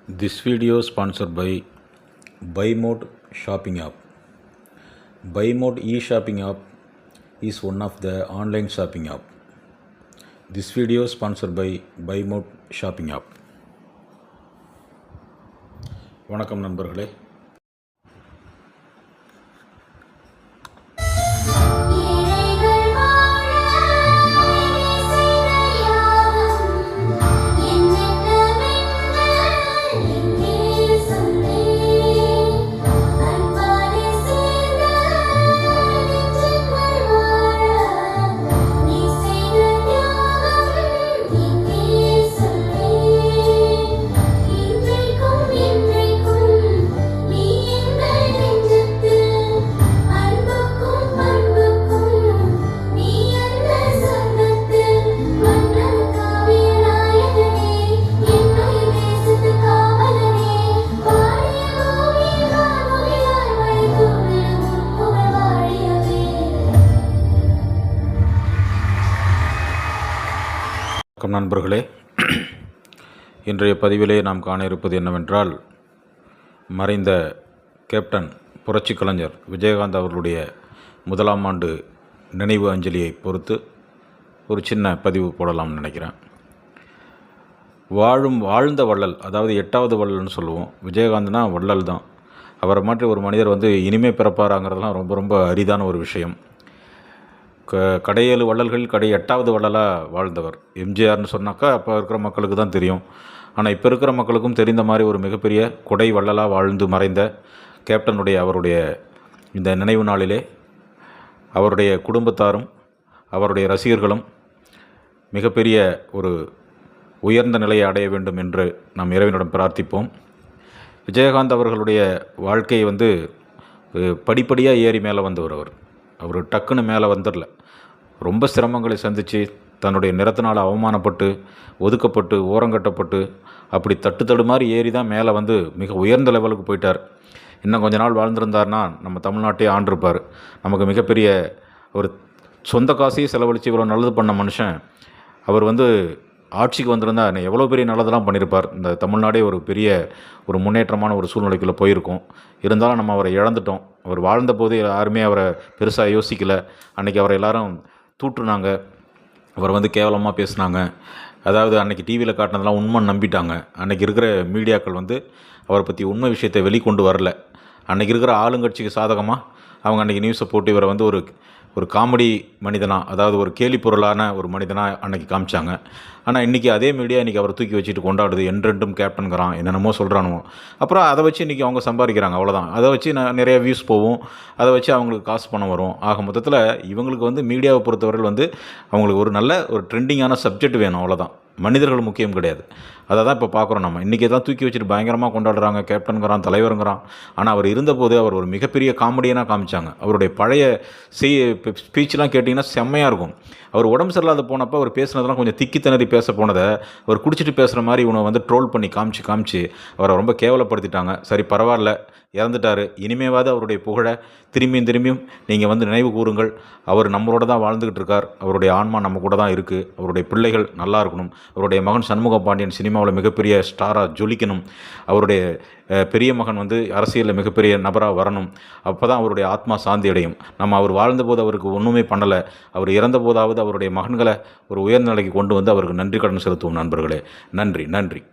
This video is sponsored by BuyMode shopping app. BuyMode e-shopping app is one of the online shopping app. This video is sponsored by BuyMode shopping app. வணக்கம் நண்பர்களே. வணக்கம் நண்பர்களே. இன்றைய பதிவிலே நாம் காண இருப்பது என்னவென்றால், மறைந்த கேப்டன் புரட்சி கலைஞர் விஜயகாந்த் அவர்களுடைய முதலாம் ஆண்டு நினைவு அஞ்சலியை பொறுத்து ஒரு சின்ன பதிவு போடலாம்னு நினைக்கிறேன். வாழ்ந்த வள்ளல், அதாவது 8வது வள்ளல்னு சொல்லுவோம். விஜயகாந்த்னா வள்ளல் தான். அவரை மாற்றி ஒரு மனிதர் இனிமே பிறப்பாராங்கிறதுலாம் ரொம்ப ரொம்ப அரிதான ஒரு விஷயம். கடை 7 வள்ளல்கள் 8வது வள்ளலாக வாழ்ந்தவர். எம்ஜிஆர்னு சொன்னாக்கா அப்போ இருக்கிற மக்களுக்கு தான் தெரியும். ஆனால் இப்போ இருக்கிற மக்களுக்கும் தெரிந்த மாதிரி ஒரு மிகப்பெரிய கொடை வள்ளலாக வாழ்ந்து மறைந்த அவருடைய இந்த நினைவு நாளிலே அவருடைய குடும்பத்தாரும் அவருடைய ரசிகர்களும் மிகப்பெரிய ஒரு உயர்ந்த நிலையை அடைய வேண்டும் என்று நாம் இறைவனிடம் பிரார்த்திப்போம். விஜயகாந்த் அவர்களுடைய வாழ்க்கை படிப்படியாக ஏறி மேலே வந்தவர். அவர் டக்குன்னு மேலே வந்துடல. ரொம்ப சிரமங்களை சந்தித்து தன்னுடைய நிறத்தினால் அவமானப்பட்டு ஒதுக்கப்பட்டு ஓரங்கட்டப்பட்டு அப்படி தட்டு மாதிரி ஏறி தான் மேலே மிக உயர்ந்த லெவலுக்கு போயிட்டார். இன்னும் கொஞ்ச நாள் வாழ்ந்திருந்தார்னா நம்ம தமிழ்நாட்டையே ஆண்டிருப்பார். நமக்கு மிகப்பெரிய ஒரு சொந்த காசையும் செலவழித்து இவ்வளோ நல்லது பண்ண மனுஷன் அவர் ஆட்சிக்கு வந்திருந்தால் எவ்வளோ பெரிய நல்லதெல்லாம் பண்ணியிருப்பார். இந்த தமிழ்நாடே ஒரு பெரிய ஒரு முன்னேற்றமான ஒரு சூழ்நிலைக்குள்ளே போயிருக்கும். இருந்தாலும் நம்ம அவரை இழந்துட்டோம். அவர் வாழ்ந்த போது யாருமே அவரை பெருசாக யோசிக்கலை. அன்றைக்கி அவரை எல்லாரும் தூற்றுனாங்க. அவர் கேவலமாக பேசினாங்க. அதாவது அன்றைக்கி டிவியில் காட்டினதெல்லாம் உண்மைன்னு நம்பிட்டாங்க. அன்றைக்கி இருக்கிற மீடியாக்கள் அவரை பற்றி உண்மை விஷயத்தை வெளிக்கொண்டு வரல. அன்றைக்கி இருக்கிற ஆளுங்கட்சிக்கு சாதகமாக அவங்க அன்றைக்கி நியூஸை போட்டு இவரை ஒரு காமெடி மனிதனாக, அதாவது ஒரு கேலி பொருளான ஒரு மனிதனாக அன்றைக்கி காமிச்சாங்க. ஆனால் இன்றைக்கி அதே மீடியா இன்றைக்கி அவரை தூக்கி வச்சுட்டு கொண்டாடுது. என்றென்றும் கேப்டனுங்கிறான், என்னென்னமோ சொல்கிறானுவோ. அப்புறம் அதை வச்சு இன்றைக்கி அவங்க சம்பாதிக்கிறாங்க. அவ்வளோதான். அதை வச்சு நிறைய வியூஸ் போகும். அதை வச்சு அவங்களுக்கு காசு பணம் வரும். ஆக மொத்தத்தில் இவங்களுக்கு மீடியாவை பொறுத்தவரையில் அவங்களுக்கு ஒரு நல்ல ஒரு ட்ரெண்டிங்கான சப்ஜெக்ட் வேணும். அவ்வளோதான். மனிதர்கள் முக்கியம் கிடையாது. அதை தான் இப்போ பார்க்குறோம். நம்ம இன்றைக்கி தான் தூக்கி வச்சுட்டு பயங்கரமாக கொண்டாடுறாங்க. கேப்டனுங்கிறான், தலைவருங்கிறான். ஆனால் அவர் இருந்தபோது அவர் ஒரு மிகப்பெரிய காமெடியனாக காமிச்சாங்க. அவருடைய பழைய ஸ்பீச்லாம் கேட்டிங்கன்னா செம்மையாக இருக்கும். அவர் உடம்பு சரியில்லாத போனப்போ அவர் பேசுனதெல்லாம் கொஞ்சம் திக்கி திணறி பேச போனதை அவர் குடிச்சிட்டு பேசுகிற மாதிரி இவனை ட்ரோல் பண்ணி காமிச்சு அவரை ரொம்ப கேவலப்படுத்திட்டாங்க. சரி, பரவாயில்ல, இறந்துட்டார். இனிமேவாது அவருடைய புகழை திரும்பியும் நீங்கள் நினைவு கூறுங்கள். அவர் நம்மளோட தான் வாழ்ந்துக்கிட்டு இருக்கார். அவருடைய ஆன்மா நம்ம கூட தான் இருக்குது. அவருடைய பிள்ளைகள் நல்லா இருக்கணும். அவருடைய மகன் சண்முக பாண்டியன் சினிமாவில் மிகப்பெரிய ஸ்டாராக ஜொலிக்கணும். அவருடைய பெரிய மகன் அரசியலில் மிகப்பெரிய நபராக வரணும். அப்போ தான் அவருடைய ஆத்மா சாந்தி அடையும். நம்ம அவர் வாழ்ந்தபோது அவருக்கு ஒன்றுமே பண்ணலை. அவர் இறந்த போதாவது அவருடைய மகன்களை ஒரு உயர்ந்த நிலைக்கு கொண்டு அவருக்கு நன்றி கடன் செலுத்துவோம் நண்பர்களே. நன்றி.